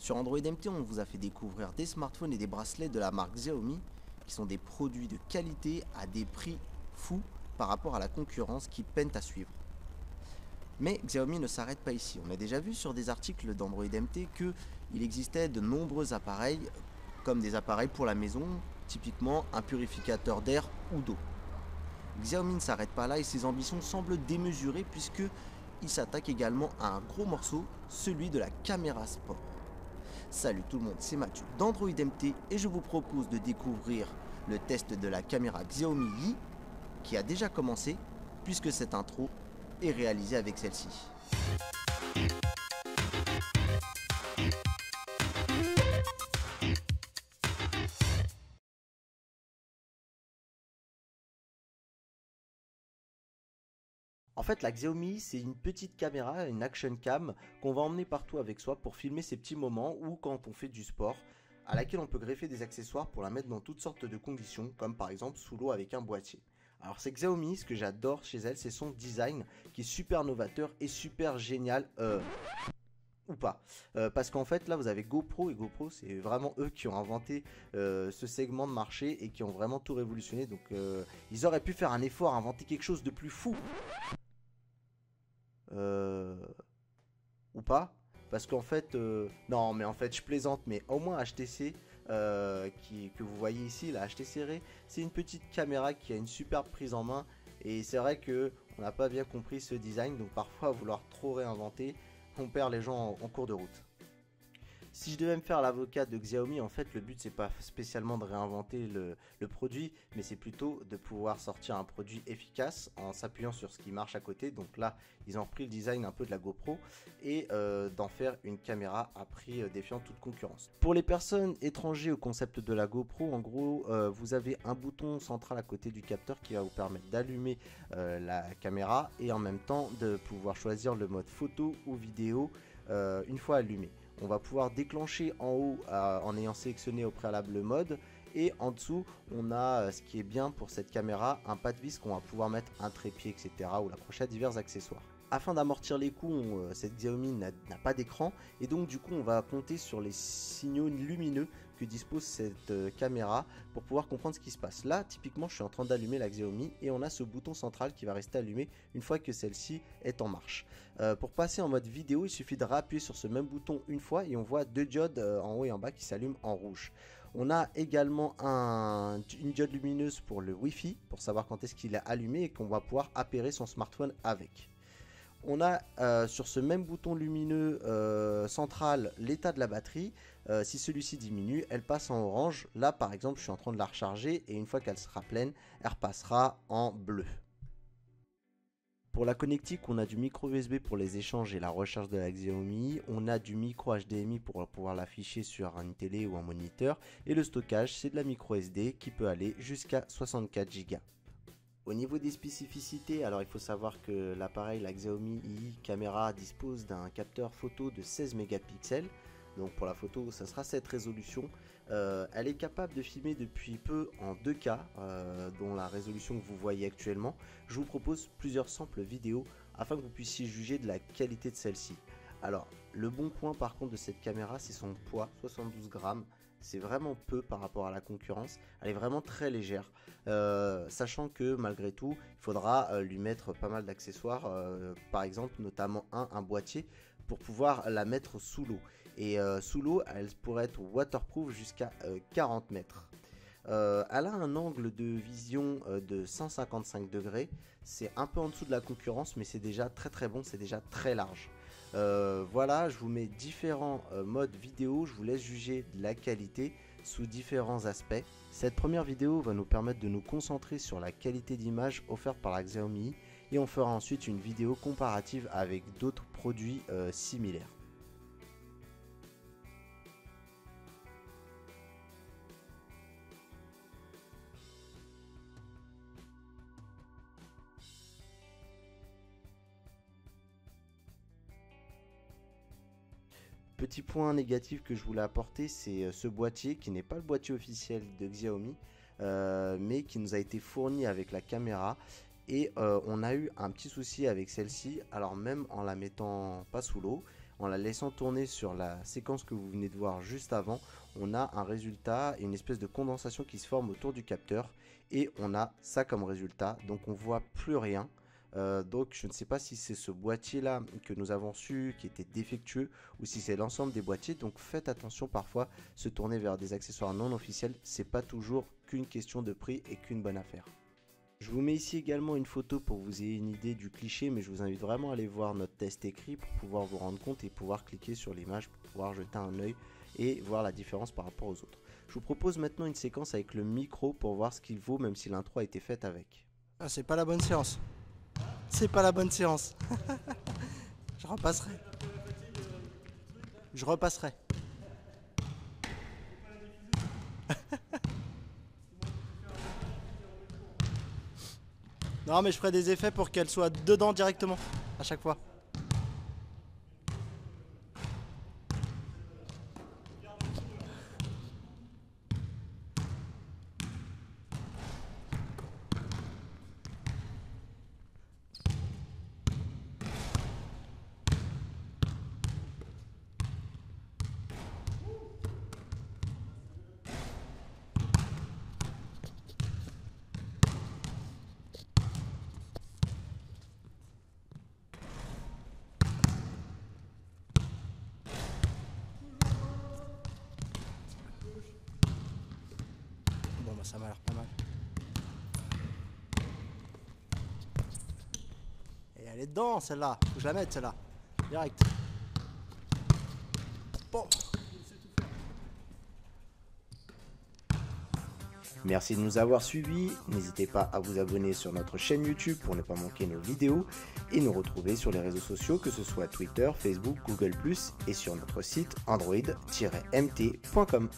Sur Android MT, on vous a fait découvrir des smartphones et des bracelets de la marque Xiaomi qui sont des produits de qualité à des prix fous par rapport à la concurrence qui peine à suivre. Mais Xiaomi ne s'arrête pas ici. On a déjà vu sur des articles d'Android MT qu'il existait de nombreux appareils comme des appareils pour la maison, typiquement un purificateur d'air ou d'eau. Xiaomi ne s'arrête pas là et ses ambitions semblent démesurées puisqu'il s'attaque également à un gros morceau, celui de la caméra sport. Salut tout le monde, c'est Mathieu d'Android MT et je vous propose de découvrir le test de la caméra Xiaomi Yi qui a déjà commencé puisque cette intro est réalisée avec celle-ci. En fait, la Xiaomi, c'est une petite caméra, une action cam, qu'on va emmener partout avec soi pour filmer ces petits moments ou quand on fait du sport, à laquelle on peut greffer des accessoires pour la mettre dans toutes sortes de conditions, comme par exemple sous l'eau avec un boîtier. Alors c'est Xiaomi, ce que j'adore chez elle, c'est son design qui est super novateur et super génial, ou pas. Parce qu'en fait là vous avez GoPro et GoPro c'est vraiment eux qui ont inventé ce segment de marché et qui ont vraiment tout révolutionné. Donc ils auraient pu faire un effort, inventer quelque chose de plus fou. Ou pas, parce qu'en fait non mais en fait je plaisante, mais au moins HTC que vous voyez ici, la HTC Ray, c'est une petite caméra qui a une superbe prise en main et c'est vrai que on n'a pas bien compris ce design, donc parfois à vouloir trop réinventer on perd les gens en cours de route. Si je devais me faire l'avocat de Xiaomi, en fait, le but c'est pas spécialement de réinventer le produit, mais c'est plutôt de pouvoir sortir un produit efficace en s'appuyant sur ce qui marche à côté. Donc là, ils ont repris le design un peu de la GoPro et d'en faire une caméra à prix défiant toute concurrence. Pour les personnes étrangères au concept de la GoPro, en gros, vous avez un bouton central à côté du capteur qui va vous permettre d'allumer la caméra et en même temps de pouvoir choisir le mode photo ou vidéo une fois allumé. On va pouvoir déclencher en haut en ayant sélectionné au préalable le mode, et en dessous on a ce qui est bien pour cette caméra, un pas de vis qu'on va pouvoir mettre un trépied etc, ou l'accrocher à divers accessoires. Afin d'amortir les coups, cette Xiaomi n'a pas d'écran et donc du coup on va compter sur les signaux lumineux que dispose cette caméra pour pouvoir comprendre ce qui se passe. Là typiquement je suis en train d'allumer la Xiaomi et on a ce bouton central qui va rester allumé une fois que celle-ci est en marche. Pour passer en mode vidéo, il suffit de réappuyer sur ce même bouton une fois et on voit deux diodes en haut et en bas qui s'allument en rouge. On a également une diode lumineuse pour le Wi-Fi pour savoir quand est-ce qu'il est allumé et qu'on va pouvoir appairer son smartphone avec. On a sur ce même bouton lumineux central l'état de la batterie. Si celui-ci diminue, elle passe en orange. Là par exemple je suis en train de la recharger et une fois qu'elle sera pleine, elle repassera en bleu. Pour la connectique, on a du micro USB pour les échanges et la recharge de la Xiaomi, on a du micro HDMI pour pouvoir l'afficher sur une télé ou un moniteur, et le stockage c'est de la micro SD qui peut aller jusqu'à 64 Go. Au niveau des spécificités, alors il faut savoir que l'appareil, la Xiaomi Yi caméra, dispose d'un capteur photo de 16 mégapixels. Donc pour la photo, ça sera cette résolution. Elle est capable de filmer depuis peu en 2K, dont la résolution que vous voyez actuellement. Je vous propose plusieurs samples vidéo afin que vous puissiez juger de la qualité de celle-ci. Alors, le bon point par contre de cette caméra, c'est son poids, 72 grammes. C'est vraiment peu par rapport à la concurrence. Elle est vraiment très légère. Sachant que malgré tout, il faudra lui mettre pas mal d'accessoires. Par exemple, notamment un boîtier pour pouvoir la mettre sous l'eau. Et sous l'eau, elle pourrait être waterproof jusqu'à 40 mètres. Elle a un angle de vision de 155 degrés. C'est un peu en dessous de la concurrence, mais c'est déjà très bon, c'est déjà très large. Voilà, je vous mets différents modes vidéo, je vous laisse juger de la qualité sous différents aspects. Cette première vidéo va nous permettre de nous concentrer sur la qualité d'image offerte par la Xiaomi et on fera ensuite une vidéo comparative avec d'autres produits similaires. Petit point négatif que je voulais apporter, c'est ce boîtier qui n'est pas le boîtier officiel de Xiaomi, mais qui nous a été fourni avec la caméra. Et on a eu un petit souci avec celle-ci, alors même en la mettant pas sous l'eau, en la laissant tourner sur la séquence que vous venez de voir juste avant, on a un résultat et une espèce de condensation qui se forme autour du capteur et on a ça comme résultat, donc on voit plus rien. Donc je ne sais pas si c'est ce boîtier là que nous avons su qui était défectueux ou si c'est l'ensemble des boîtiers, donc faites attention, parfois se tourner vers des accessoires non officiels, c'est pas toujours qu'une question de prix et qu'une bonne affaire. Je vous mets ici également une photo pour que vous ayez une idée du cliché, mais je vous invite vraiment à aller voir notre test écrit pour pouvoir vous rendre compte et pouvoir cliquer sur l'image pour pouvoir jeter un œil et voir la différence par rapport aux autres. Je vous propose maintenant une séquence avec le micro pour voir ce qu'il vaut, même si l'intro a été faite avec. Ah, c'est pas la bonne séance. C'est pas la bonne séance. Je repasserai. Je repasserai. Non mais je ferai des effets pour qu'elle soit dedans directement à chaque fois. Bon bah ça m'a l'air pas mal. Et elle est dedans celle-là. Faut que je la mette celle-là. Direct. Bon. Merci de nous avoir suivis, n'hésitez pas à vous abonner sur notre chaîne YouTube pour ne pas manquer nos vidéos et nous retrouver sur les réseaux sociaux que ce soit Twitter, Facebook, Google+, et sur notre site android-mt.com.